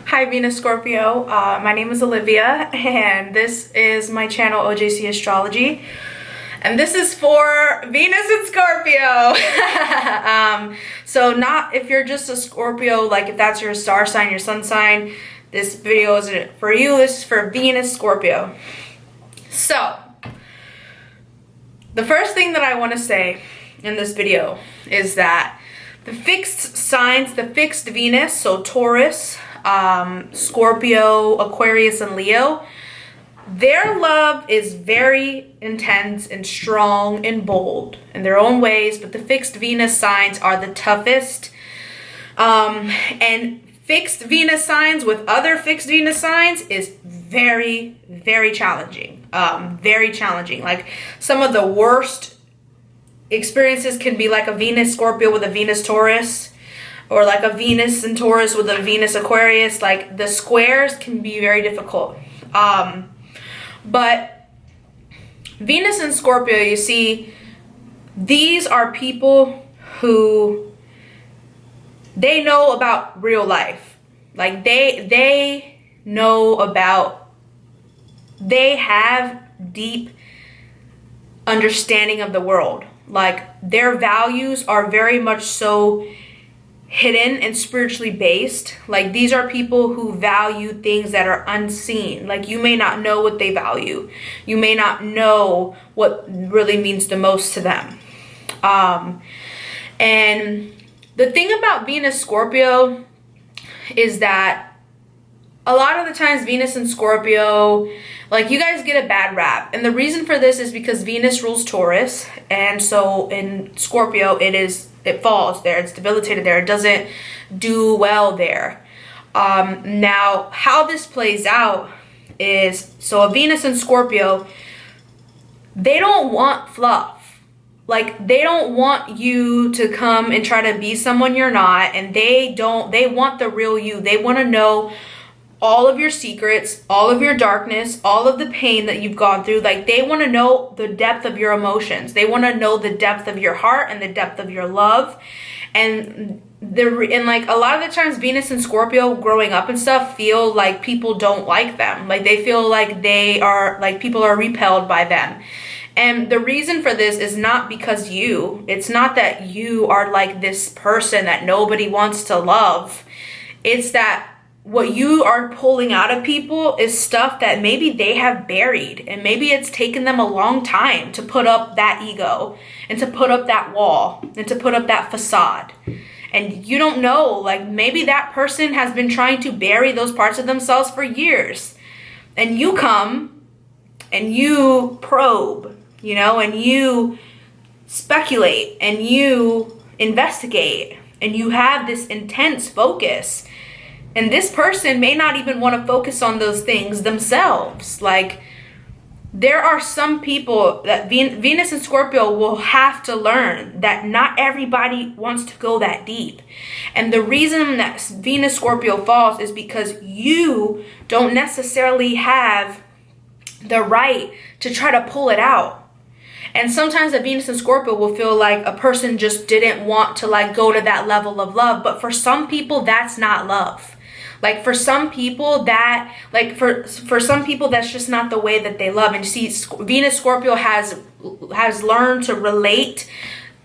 Hi Venus Scorpio, my name is Olivia and this is my channel OJC Astrology, and this is for Venus and Scorpio. So not if you're just a Scorpio, like if that's your star sign, your sun sign, this video isn't for you. This is for Venus Scorpio. So the first thing that I want to say in this video is that the fixed signs, the fixed Venus, so Taurus, Scorpio, Aquarius, and Leo, their love is very intense and strong and bold in their own ways, but the fixed Venus signs are the toughest. And fixed Venus signs with other fixed Venus signs is very, very challenging. Very challenging. Like some of the worst experiences can be like a Venus Scorpio with a Venus Taurus, or like a Venus and Taurus with a Venus Aquarius. Like the squares can be very difficult. But Venus and Scorpio, you see, these are people who they know about real life. Like they know about, they have deep understanding of the world. Like their values are very much so hidden and spiritually based. Like these are people who value things that are unseen. Like you may not know what they value. You may not know what really means the most to them. And the thing about Venus Scorpio is that a lot of the times Venus and Scorpio, like you guys get a bad rap. And the reason for this is because Venus rules Taurus. And so in Scorpio, it falls there. It's debilitated there. It doesn't do well there. Now, how this plays out is, so a Venus and Scorpio, they don't want fluff. Like they don't want you to come and try to be someone you're not. And they want the real you. They want to know all of your secrets, all of your darkness, all of the pain that you've gone through. Like they want to know the depth of your emotions. They want to know the depth of your heart and the depth of your love. And like a lot of the times Venus and Scorpio growing up and stuff feel like people don't like them. Like they feel like people are repelled by them. And the reason for this is not because it's not that you are like this person that nobody wants to love. It's that what you are pulling out of people is stuff that maybe they have buried, and maybe it's taken them a long time to put up that ego and to put up that wall and to put up that facade. And you don't know, like maybe that person has been trying to bury those parts of themselves for years. And you come and you probe, and you speculate and you investigate and you have this intense focus. And this person may not even want to focus on those things themselves. Like there are some people that Venus and Scorpio will have to learn that not everybody wants to go that deep. And the reason that Venus Scorpio falls is because you don't necessarily have the right to try to pull it out. And sometimes a Venus and Scorpio will feel like a person just didn't want to like go to that level of love. But for some people, that's not love. Like for some people for some people, that's just not the way that they love. And you see, Venus Scorpio has learned to relate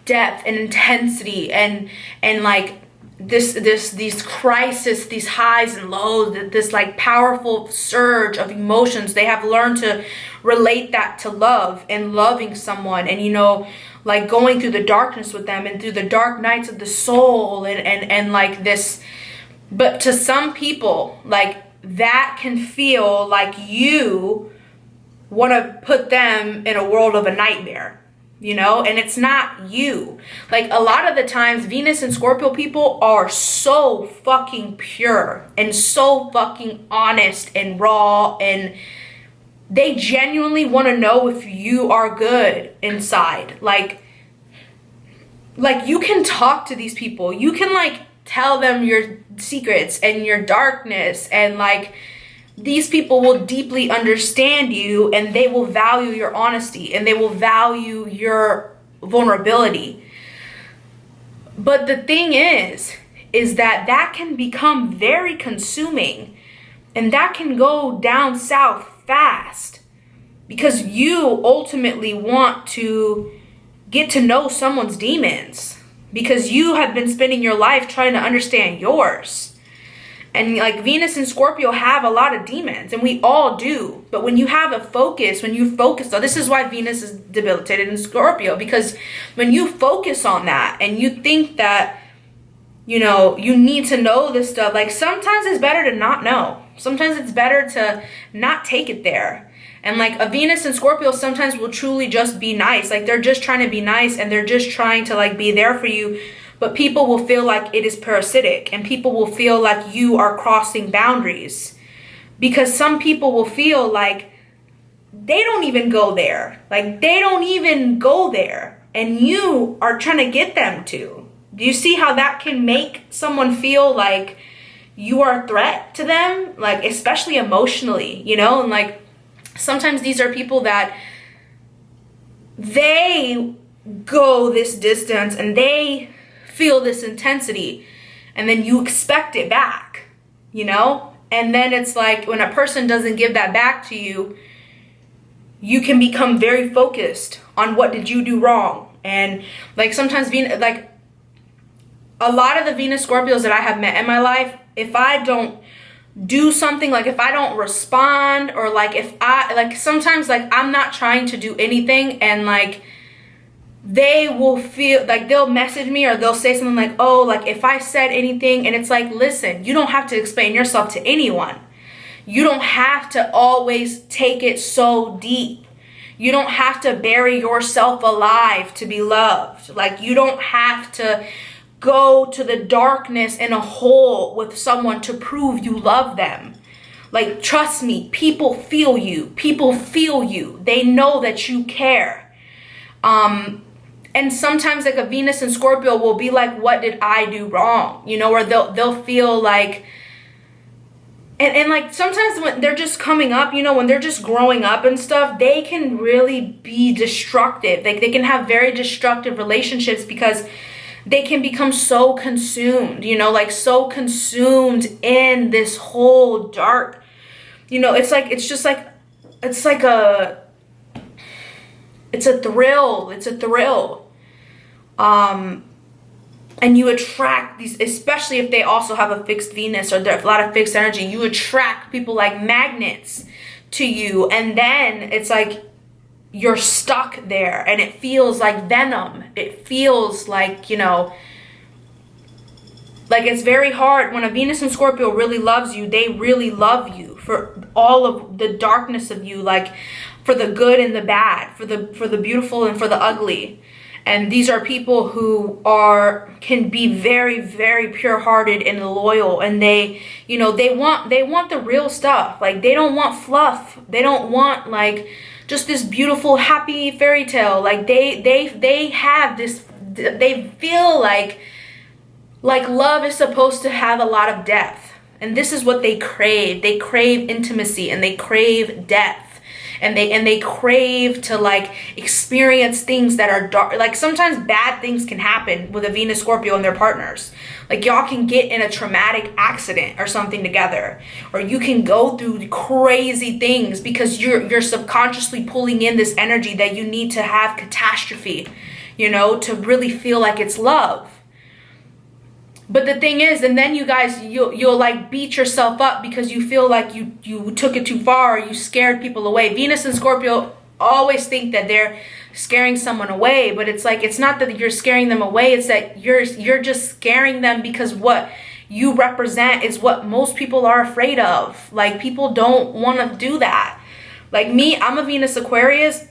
depth and intensity and like these crises, these highs and lows, this like powerful surge of emotions. They have learned to relate that to love and loving someone, and like going through the darkness with them and through the dark nights of the soul and like this. But to some people, like that can feel like you want to put them in a world of a nightmare, and it's not you. Like a lot of the times Venus and Scorpio people are so fucking pure and so fucking honest and raw, and they genuinely want to know if you are good inside. Like you can talk to these people. You can like tell them your secrets and your darkness, and like these people will deeply understand you, and they will value your honesty and they will value your vulnerability. But the thing is is that that can become very consuming, and that can go down south fast, because you ultimately want to get to know someone's demons, because you have been spending your life trying to understand yours. And like Venus and Scorpio have a lot of demons, and we all do. But when you have a focus, when you focus, so this is why Venus is debilitated in Scorpio, because when you focus on that and you think that, you know, you need to know this stuff, like sometimes it's better to not know. Sometimes it's better to not take it there. And like a Venus and Scorpio sometimes will truly just be nice. Like they're just trying to be nice, and they're just trying to like be there for you. But people will feel like it is parasitic, and people will feel like you are crossing boundaries, because some people will feel like they don't even go there. Like they don't even go there, and you are trying to get them to. Do you see how that can make someone feel like you are a threat to them? Like especially emotionally, you know? And like sometimes these are people that they go this distance and they feel this intensity, and then you expect it back, you know? And then it's like when a person doesn't give that back to you, you can become very focused on what did you do wrong. And like sometimes like a lot of the Venus Scorpios that I have met in my life, if I don't do something, like if I don't respond, or like if I like sometimes like I'm not trying to do anything, and like they will feel like they'll message me or they'll say something like, oh, like if I said anything, and it's like, listen, you don't have to explain yourself to anyone. You don't have to always take it so deep. You don't have to bury yourself alive to be loved. Like you don't have to go to the darkness in a hole with someone to prove you love them. Like, trust me, people feel you. People feel you. They know that you care. And sometimes like a Venus and Scorpio will be like, what did I do wrong? You know, or they'll feel like, and like sometimes when they're just coming up, you know, when they're just growing up and stuff, they can really be destructive. Like they can have very destructive relationships, because they can become so consumed, you know, like so consumed in this whole dark, you know, it's like, it's just like, it's like it's a thrill. It's a thrill. And you attract these, especially if they also have a fixed Venus or there's a lot of fixed energy, you attract people like magnets to you. And then it's like you're stuck there, and it feels like venom. It feels like, you know, like it's very hard when a Venus and Scorpio really loves you. They really love you for all of the darkness of you, like for the good and the bad, for the beautiful and for the ugly. And these are people who can be very, very pure-hearted and loyal, and they, you know, they want the real stuff. Like they don't want fluff. They don't want like just this beautiful, happy fairy tale. Like they have this. They feel like love is supposed to have a lot of depth, and this is what they crave. They crave intimacy, and they crave depth. And they crave to like experience things that are dark. Like sometimes bad things can happen with a Venus Scorpio and their partners. Like y'all can get in a traumatic accident or something together, or you can go through crazy things because you're subconsciously pulling in this energy that you need to have catastrophe, you know, to really feel like it's love. But the thing is, and then you guys, you'll like beat yourself up because you feel like you took it too far, or you scared people away. Venus and Scorpio always think that they're scaring someone away, but it's like, it's not that you're scaring them away. It's that you're just scaring them because what you represent is what most people are afraid of. Like people don't want to do that. Like me, I'm a Venus Aquarius.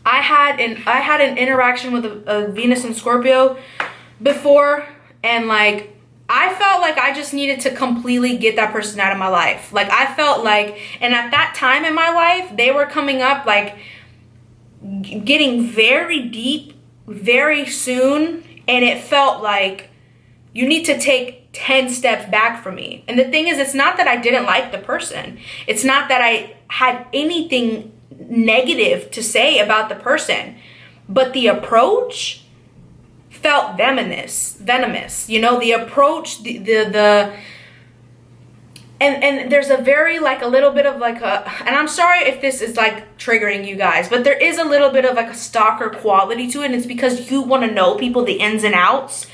I had an interaction with a Venus and Scorpio before. And like, I felt like I just needed to completely get that person out of my life. Like I felt like, and at that time in my life, they were coming up like getting very deep very soon. And it felt like you need to take 10 steps back from me. And the thing is, it's not that I didn't like the person. It's not that I had anything negative to say about the person, but the approach felt venomous. You know, the approach, and there's a very like a little bit of like a, and I'm sorry if this is like triggering you guys, but there is a little bit of like a stalker quality to it, and it's because you want to know people, the ins and outs,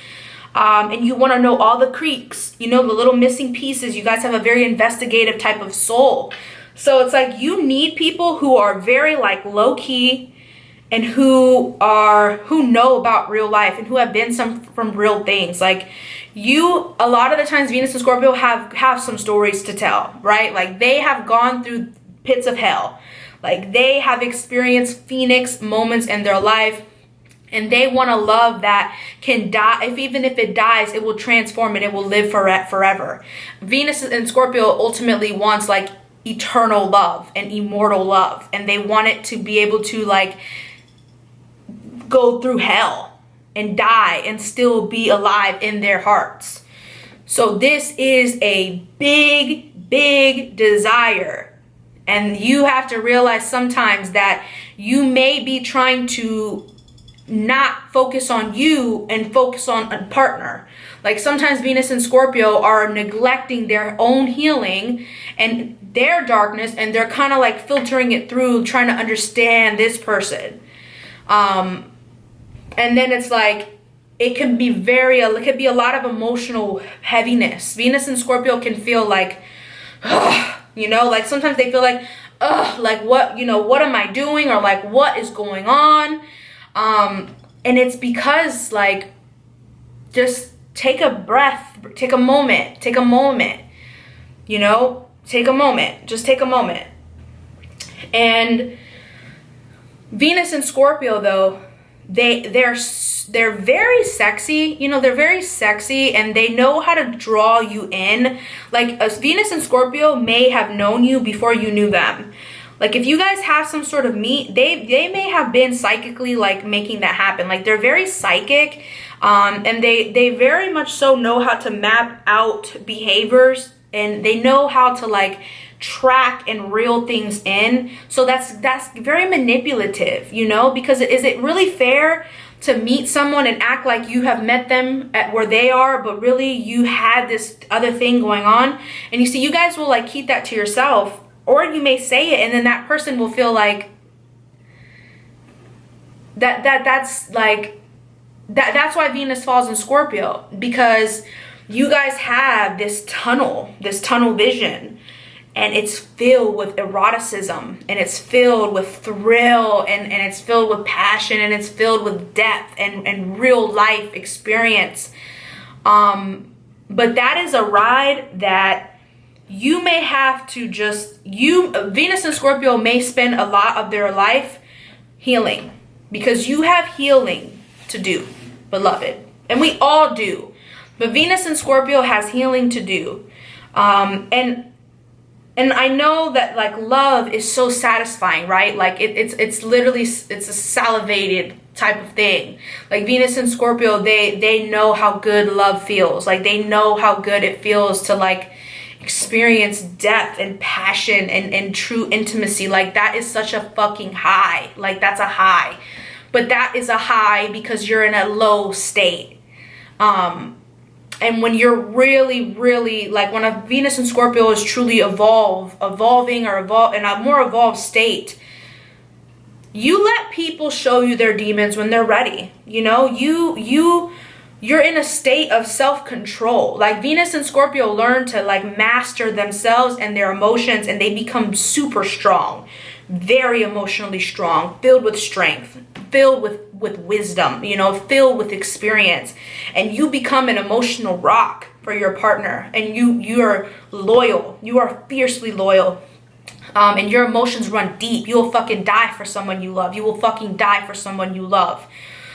and you want to know all the creaks, you know, the little missing pieces. You guys have a very investigative type of soul, so it's like you need people who are very like low key, and who know about real life and who have been from real things. Like you, a lot of the times Venus and Scorpio have some stories to tell, right? Like they have gone through pits of hell. Like they have experienced phoenix moments in their life, and they want a love that can die. Even if it dies, it will transform and it will live forever. Venus and Scorpio ultimately wants like eternal love and immortal love, and they want it to be able to like go through hell and die and still be alive in their hearts. So this is a big desire, and you have to realize sometimes that you may be trying to not focus on you and focus on a partner. Like sometimes Venus and Scorpio are neglecting their own healing and their darkness, and they're kind of like filtering it through, trying to understand this person. And then it's like, it can be it could be a lot of emotional heaviness. Venus and Scorpio can feel like, you know, like sometimes they feel like, like what, you know, what am I doing? Or like, what is going on? And it's because like, just take a breath, take a moment, you know, just take a moment. And Venus and Scorpio though, they're very sexy, you know, they're very sexy, and they know how to draw you in. Like Venus and Scorpio may have known you before you knew them. Like if you guys have some sort of meet, they may have been psychically like making that happen. Like they're very psychic, and they very much so know how to map out behaviors, and they know how to like track and reel things in. So that's very manipulative, you know, because is it really fair to meet someone and act like you have met them at where they are, but really you had this other thing going on? And you see, you guys will like keep that to yourself, or you may say it, and then that person will feel like that's why Venus falls in Scorpio, because you guys have this tunnel vision, and it's filled with eroticism, and it's filled with thrill, and it's filled with passion, and it's filled with depth and real life experience. But that is a ride that you may have to Venus and Scorpio may spend a lot of their life healing, because you have healing to do, beloved. And we all do. But Venus and Scorpio has healing to do. And I know that like love is so satisfying, right? Like it's literally, it's a salivated type of thing. Like Venus and Scorpio, they know how good love feels. Like they know how good it feels to like experience depth and passion and true intimacy. Like that is such a fucking high. Like that's a high. But that is a high because you're in a low state. And when you're really like when a Venus and Scorpio is truly evolving in a more evolved state, you let people show you their demons when they're ready. You know, you're in a state of self-control. Like Venus and Scorpio learn to like master themselves and their emotions, and they become super strong, very emotionally strong, filled with strength, filled with wisdom, you know, filled with experience. And you become an emotional rock for your partner, and you are loyal. You are fiercely loyal. And your emotions run deep. You'll fucking die for someone you love. You will fucking die for someone you love.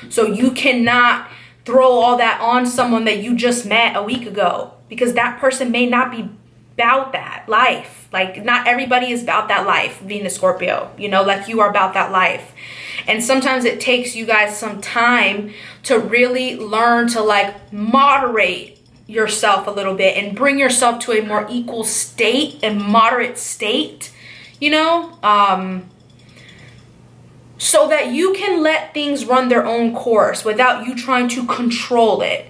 So you cannot throw all that on someone that you just met a week ago, because that person may not be about that life. Like not everybody is about that life, Venus Scorpio, you know, like you are about that life. And sometimes it takes you guys some time to really learn to like moderate yourself a little bit and bring yourself to a more equal state and moderate state, you know. so that you can let things run their own course without you trying to control it.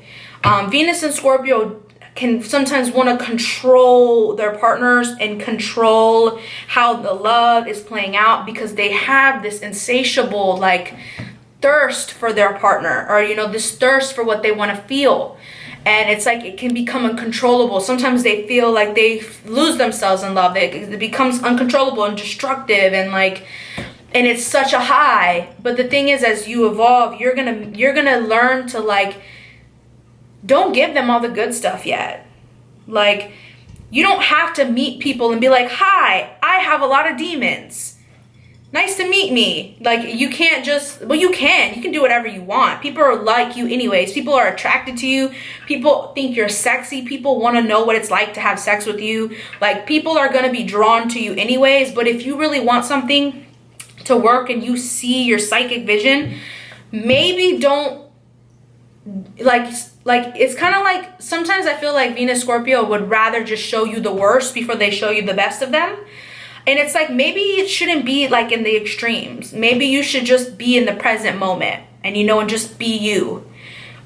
Venus and Scorpio can sometimes want to control their partners and control how the love is playing out, because they have this insatiable like thirst for their partner, or this thirst for what they want to feel. And it's like it can become uncontrollable. Sometimes they feel like they lose themselves in love. It becomes uncontrollable and destructive, and it's such a high. But the thing is, as you evolve, you're gonna learn to like, don't give them all the good stuff yet. Like, you don't have to meet people and be like, hi, I have a lot of demons. Nice to meet me. Like, you can't just, well, you can do whatever you want. People are like you anyways. People are attracted to you. People think you're sexy. People want to know what it's like to have sex with you. Like, people are going to be drawn to you anyways. But if you really want something to work and you see your psychic vision, maybe don't, like it's kind of like, sometimes I feel like Venus Scorpio would rather just show you the worst before they show you the best of them. And it's like, maybe it shouldn't be like in the extremes. Maybe you should just be in the present moment and, and just be you.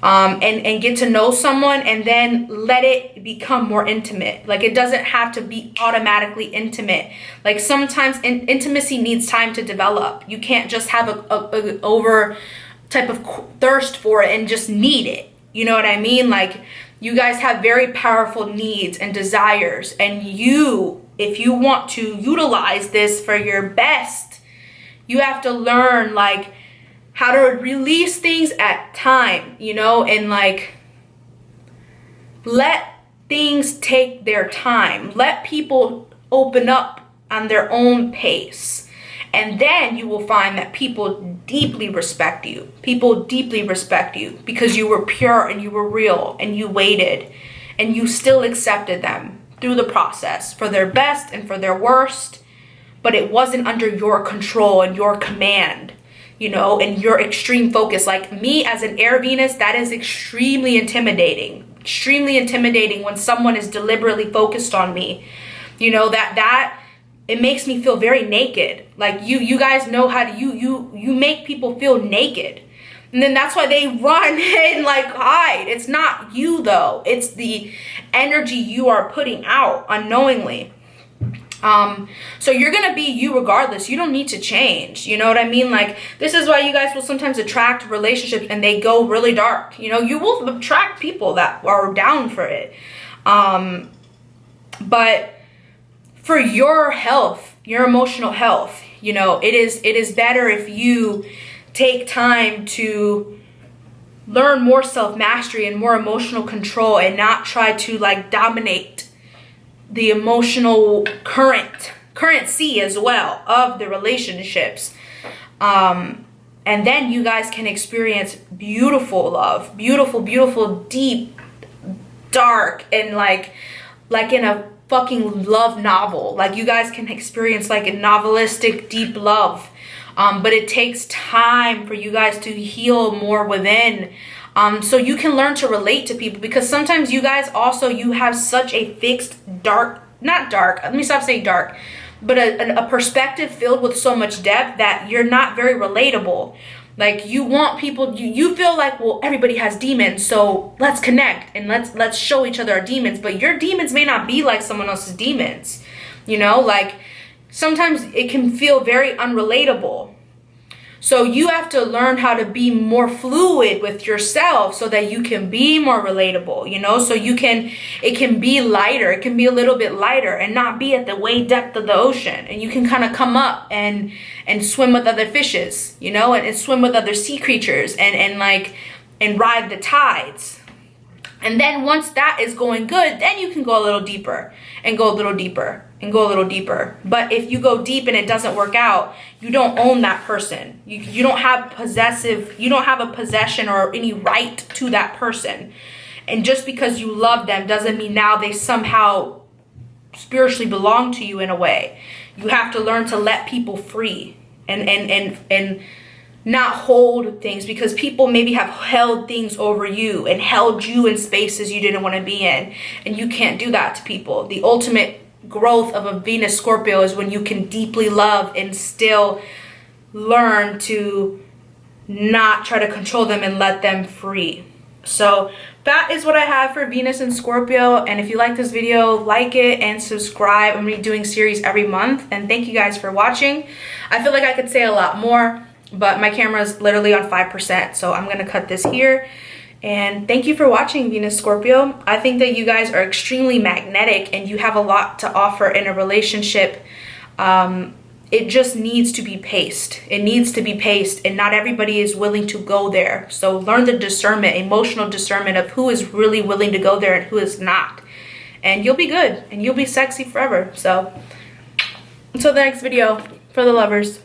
And get to know someone, and then let it become more intimate. Like, it doesn't have to be automatically intimate. Like, sometimes intimacy needs time to develop. You can't just have a over type of thirst for it and just need it. You know what I mean? Like, you guys have very powerful needs and desires, and if you want to utilize this for your best, you have to learn like how to release things at time, and like let things take their time. Let people open up on their own pace. And then you will find that people deeply respect you. People deeply respect you because you were pure and you were real and you waited and you still accepted them through the process for their best and for their worst. But it wasn't under your control and your command, and your extreme focus. Like me as an air Venus, that is extremely intimidating. Extremely intimidating when someone is deliberately focused on me. That it makes me feel very naked. Like you guys know how to, you make people feel naked. And then that's why they run and like hide. It's not you though. It's the energy you are putting out unknowingly. So you're going to be you regardless. You don't need to change. You know what I mean? Like, this is why you guys will sometimes attract relationships and they go really dark. You will attract people that are down for it. But for your health, your emotional health, it is better if you take time to learn more self-mastery and more emotional control, and not try to like dominate the emotional currency as well of the relationships. And then you guys can experience beautiful love, beautiful, deep, dark, and like in a fucking love novel. Like, you guys can experience like a novelistic deep love. But it takes time for you guys to heal more within. So you can learn to relate to people, because sometimes you guys also, you have such a fixed let me stop saying dark, but a perspective filled with so much depth that you're not very relatable. Like, you want people, you feel like, well, everybody has demons, so let's connect and let's show each other our demons. But your demons may not be like someone else's demons. Like, sometimes it can feel very unrelatable. So you have to learn how to be more fluid with yourself so that you can be more relatable, so it can be lighter. It can be a little bit lighter and not be at the way depth of the ocean. And you can kind of come up and swim with other fishes, and swim with other sea creatures and ride the tides. And then once that is going good, then you can go a little deeper and go a little deeper and go a little deeper. But if you go deep and it doesn't work out, you don't own that person. You don't have a possession or any right to that person. And just because you love them doesn't mean now they somehow spiritually belong to you in a way. You have to learn to let people free and not hold things, because people maybe have held things over you and held you in spaces you didn't want to be in, and you can't do that to people. The ultimate growth of a Venus Scorpio is when you can deeply love and still learn to not try to control them and let them free. So that is what I have for Venus and Scorpio. And if you like this video, like it and subscribe. I'm redoing series every month. And thank you guys for watching. I feel like I could say a lot more, but my camera is literally on 5%. So I'm going to cut this here. And thank you for watching, Venus Scorpio. I think that you guys are extremely magnetic and you have a lot to offer in a relationship. It just needs to be paced. It needs to be paced, and not everybody is willing to go there. So learn the discernment, emotional discernment of who is really willing to go there and who is not. And you'll be good and you'll be sexy forever. So until the next video, for the lovers.